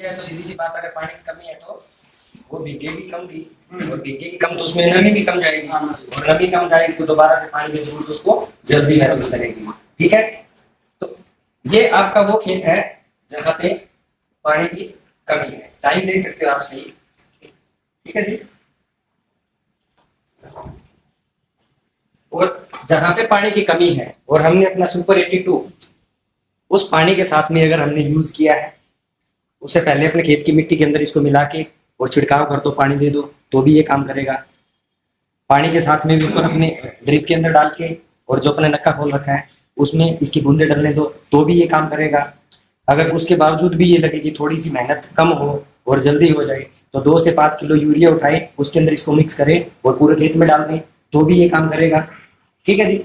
है तो सीधी सी बात, अगर पानी की कमी है तो वो भीगेगी कम भी, और भीगेगी कम तो उसमें नमी भी कम जाएगी, और नमी कम जाएगी तो दोबारा से पानी की जरूरत उसको जल्दी महसूस करेगी। ठीक है, तो ये आपका वो खेत है जहाँ पे पानी की कमी है। टाइम देख सकते हो आप सही। ठीक है जी। और जहाँ पे पानी की कमी है और हमने अपना सुपर 82 उस पानी के साथ में अगर हमने यूज किया है, उससे पहले अपने खेत की मिट्टी के अंदर इसको मिला के और छिड़काव कर दो, पानी दे दो, तो भी ये काम करेगा। पानी के साथ में भी ऊपर अपने ड्रिप के अंदर डाल के और जो अपने नक्का खोल रखा है उसमें इसकी बूंदे डालने दो, तो भी ये काम करेगा। अगर उसके बावजूद भी ये लगे कि थोड़ी सी मेहनत कम हो और जल्दी हो जाए, तो 2 से 5 किलो यूरिया उठाए, उसके अंदर इसको मिक्स करें और पूरे खेत में डाल दें, तो भी ये काम करेगा। ठीक है जी।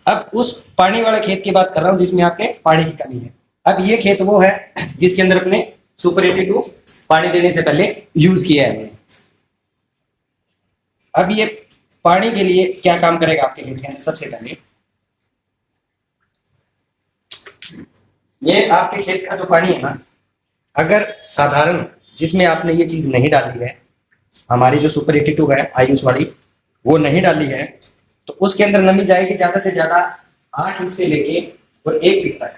अब उस पानी वाले खेत की बात कर रहा हूँ जिसमें आपके पानी की कमी है। अब ये खेत वो है जिसके अंदर अपने सुपर 82 पानी देने से पहले यूज किया है हमने। अब ये पानी के लिए क्या काम करेगा आपके खेत के अंदर? सबसे पहले ये आपके खेत का जो पानी है ना, अगर साधारण जिसमें आपने ये चीज नहीं डाली है, हमारी जो सुपर 82 है आयुष वाली, वो नहीं डाली है, तो उसके अंदर नमी जाएगी ज्यादा से ज्यादा 8 इंच से लेके और 1 फीट तक,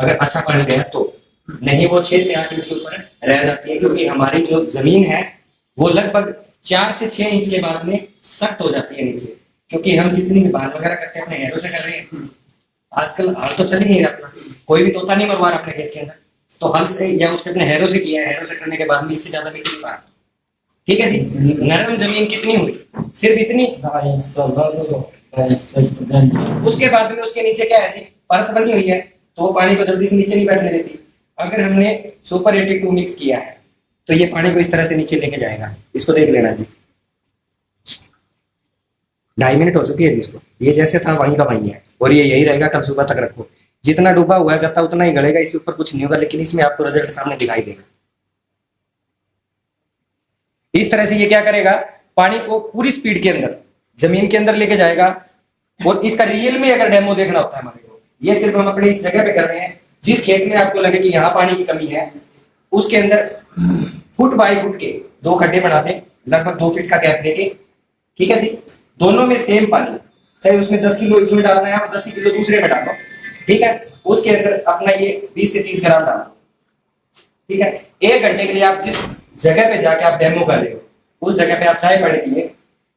अगर अच्छा पानी गया तो। नहीं वो 6 से 8 इंच के ऊपर रह जाती है, क्योंकि हमारी जो जमीन है वो लगभग 4 से 6 इंच के बाद में सख्त हो जाती है नीचे, क्योंकि हम जितनी भी बहार वगैरह करते हैं अपने हैरों से कर रहे हैं। आजकल हल तो चल ही नहीं रहा अपना, कोई भी तोता नहीं मरवा रहा अपने खेत के अंदर, तो हल से या उससे अपने हैरों से किया है, हैरों से करने के बाद में इससे ज्यादा मिट्टी नहीं पा। ठीक है जी। नरम जमीन कितनी हुई? सिर्फ इतनी। उसके बाद में उसके नीचे क्या है जी? परत बनी हुई है, तो वो पानी को जल्दी से नीचे नहीं बैठने देती। अगर हमने सुपर 82 मिक्स किया है तो ये पानी को इस तरह से नीचे लेके जाएगा। इसको देख लेना जी, 2.5 मिनट हो चुकी है जिसको, ये जैसे था वहीं का वहीं है, और ये यही रहेगा कल सुबह तक रखो। जितना डूबा हुआ है गत्ता उतना ही गड़ेगा, इसके ऊपर कुछ नहीं होगा, लेकिन इसमें आपको रिजल्ट सामने दिखाई देगा। इस तरह से ये क्या करेगा, पानी को पूरी स्पीड के अंदर जमीन के अंदर लेके जाएगा। और इसका रियल में अगर डेमो देखना होता है हमारे को, ये सिर्फ हम अपने इस जगह पे कर रहे हैं। जिस खेत में आपको लगे कि यहाँ पानी की कमी है, उसके अंदर फुट बाई फुट के 2 खड्डे बना दें, लगभग 2 फीट का गैप देके। ठीक है जी। दोनों में सेम पानी, चाहे उसमें 10 किलो इसमें डालना है और 10 किलो दूसरे में डालो। ठीक है। उसके अंदर अपना ये 20 से 30 ग्राम डालो। ठीक है। 1 घंटे के लिए आप जिस जगह पे जाके आप डेमो कर रहे हो, उस जगह पे आप चाय पानी पिए।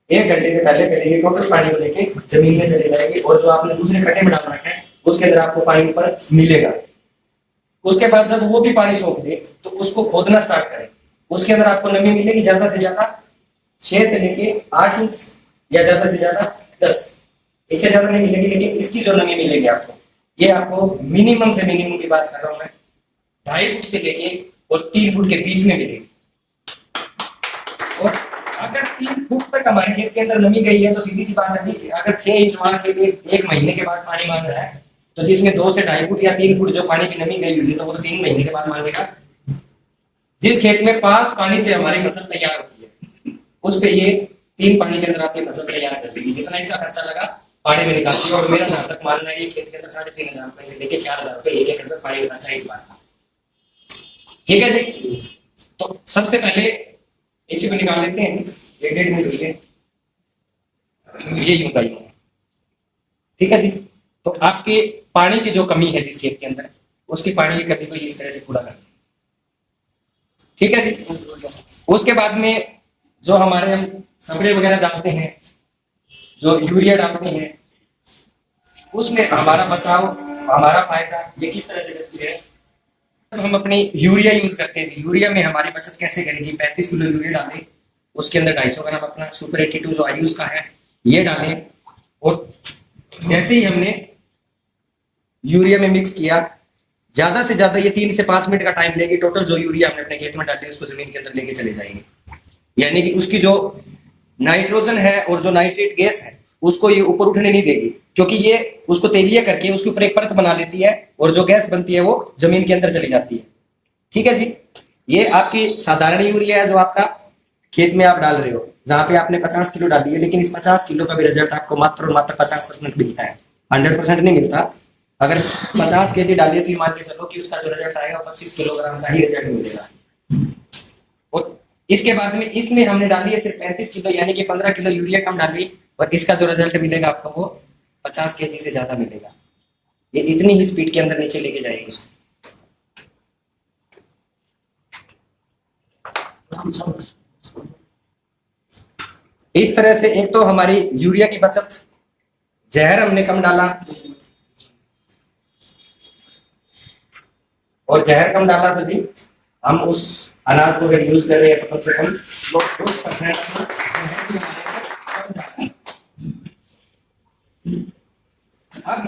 1 घंटे से पहले पहले ये टोटल पानी को लेके जमीन में चले जाएगी, और जो आपने दूसरे खड्डे में डाल रखा है उसके अंदर आपको पानी ऊपर मिलेगा। उसके बाद जब वो भी पानी सोख ले तो उसको खोदना स्टार्ट करें। उसके अंदर आपको नमी मिलेगी ज्यादा से ज्यादा 6 से लेके 8 इंच, या ज्यादा से ज्यादा 10, इससे ज्यादा नहीं मिलेगी। लेकिन इसकी जो नमी मिलेगी आपको, ये आपको मिनिमम से मिनिमम की बात कर रहा हूं मैं, 2.5 फुट से लेके और 3 फुट के बीच में मिलेगी। और अगर 3 फुट तक हमारे खेत के अंदर नमी गई है तो सीधी सी बात है कि अगर 6 इंच वाला खेत 1 महीने के बाद पानी मांग रहा है, तो जिसमें 2 से 2.5 फुट या 3 फुट जो पानी की नमी गई हुई है, तो वो तो 3 महीने के बाद मांगेगा। जिस खेत में 5 पानी से हमारी फसल तैयार होती है, उस पे ये 3 पानी के अंदर आपकी फसल तैयार कर देगी। जितना इसका खर्चा लगा पानी में निकालती है। और मेरा जहां तक मानना है, ये खेत के अंदर 3,500 रुपए से लेके 4,000 रुपए 1 एकड़ में पानी का खर्चा एक बार का। ठीक है जी। तो सबसे पहले इसी को निकाल लेते हैं, 1-1.5 मिनट रुके, ये यूं का यूं। ठीक है जी। तो आपके पानी की जो कमी है जिस खेत के अंदर, उसकी पानी की कमी को इस तरह से पूरा कर। ठीक है जी। उसके बाद में जो हमारे हम स्प्रे वगैरह डालते हैं, जो यूरिया डालते हैं, उसमें हमारा बचाव, हमारा फायदा ये किस तरह से करती है। हम अपनी यूरिया यूज करते हैं जी, यूरिया में हमारी बचत कैसे करेगी? 35 किलो यूरिया डालें, उसके अंदर 250 ग्राम अपना सुपर 82 जो आयुष का है ये डालें, और जैसे ही हमने यूरिया में मिक्स किया, ज्यादा से ज्यादा ये 3 से 5 मिनट का टाइम लेगी। टोटल जो यूरिया हमने अपने खेत में डाली उसको जमीन के अंदर लेके चले जाएंगे, यानी कि उसकी जो नाइट्रोजन है और जो नाइट्रेट गैस है उसको ये ऊपर उठने नहीं देगी, क्योंकि ये उसको तेलीय करके उसके ऊपर एक परत बना लेती है, और जो गैस बनती है वो जमीन के अंदर चली जाती है। ठीक है जी। ये आपकी साधारण यूरिया है जो आपका खेत में आप डाल रहे हो, जहां पे आपने 50 किलो डाली है, लेकिन इस 50 किलो का भी रिजल्ट आपको मात्र और मात्र 50% मिलता है, 100% नहीं मिलता। अगर 50 kg डालिए तो मान के चलो कि उसका जो रिजल्ट आएगा 25 किलोग्राम का ही रिजल्ट मिलेगा। इसके बाद में इसमें हमने डाली है सिर्फ 35 किलो, यानी कि 15 किलो यूरिया कम डाली, और इसका जो रिजल्ट मिलेगा आपको वो 50 केजी से ज्यादा मिलेगा। ये इतनी ही स्पीड के अंदर नीचे लेके जाएगी इसको। इस तरह से एक तो हमारी यूरिया की बचत, जहर हमने कम डाला, और जहर कम डाला तो जी हम उस अनाज को अगर यूज कर रहे हैं तो कम से कम 2% जहर भी हमारे को कम डाला। अब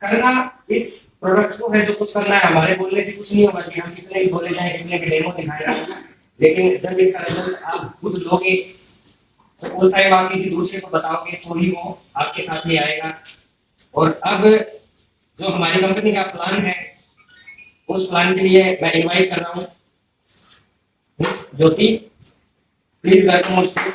करना इस प्रोडक्ट को है जो कुछ करना है, हमारे बोलने से कुछ नहीं होगा कि हम कितने भी बोले जाए, कितने भी डेमो दिखाए, लेकिन जब इसका रिजल्ट आप खुद लोगे तो उस टाइम आप किसी दूसरे को बताओगे तो ही वो आपके साथ ही आएगा। और अब जो हमारी कंपनी का प्लान है, उस प्लान के लिए मैं इनवाइट कर रहा हूँ miss Jyoti, please welcome on stage.